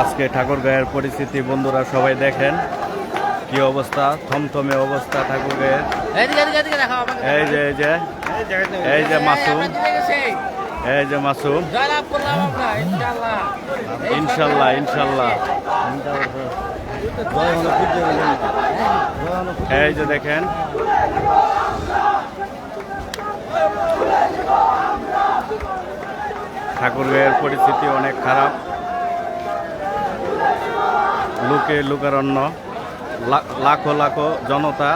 আজকে ঠাকুরগাঁয়ের পরিস্থিতি বন্ধুরা সবাই দেখেন কি অবস্থা, থমথমে অবস্থা ঠাকুরগাঁয়ের। এই যে মাসুম, ইনশাল্লাহ ইনশাল্লাহ। এই যে দেখেন ঠাকুরগাঁয়ের পরিস্থিতি অনেক খারাপ, লোকে লোকারণ্য, লাখো লাখো জনতা।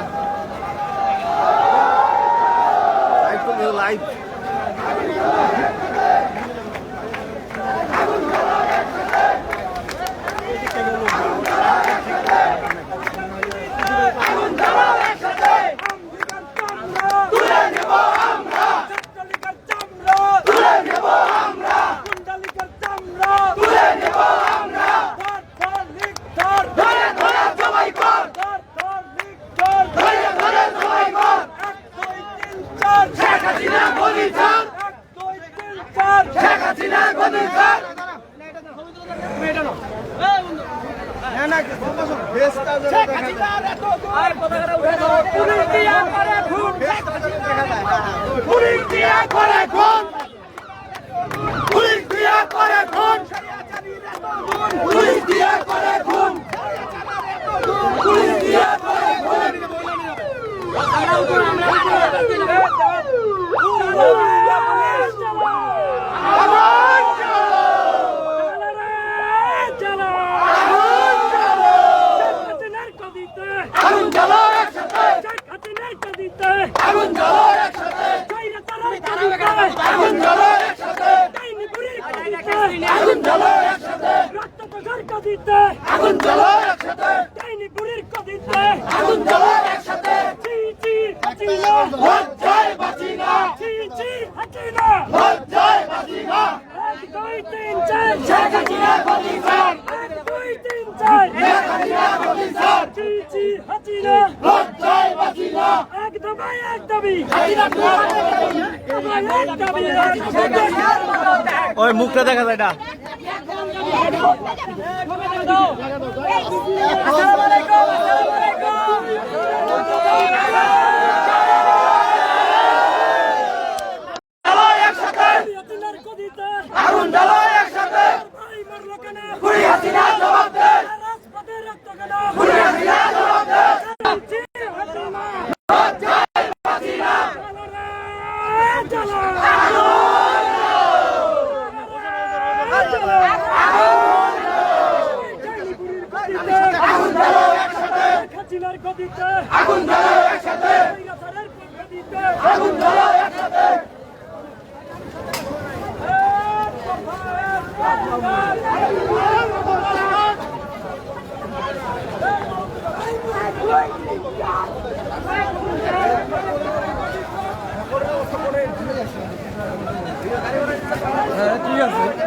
ওই মুখটা দেখা যায় না।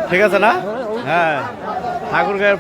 ঠিক আছে না? হ্যাঁ, ঠাকুরগাঁয়ের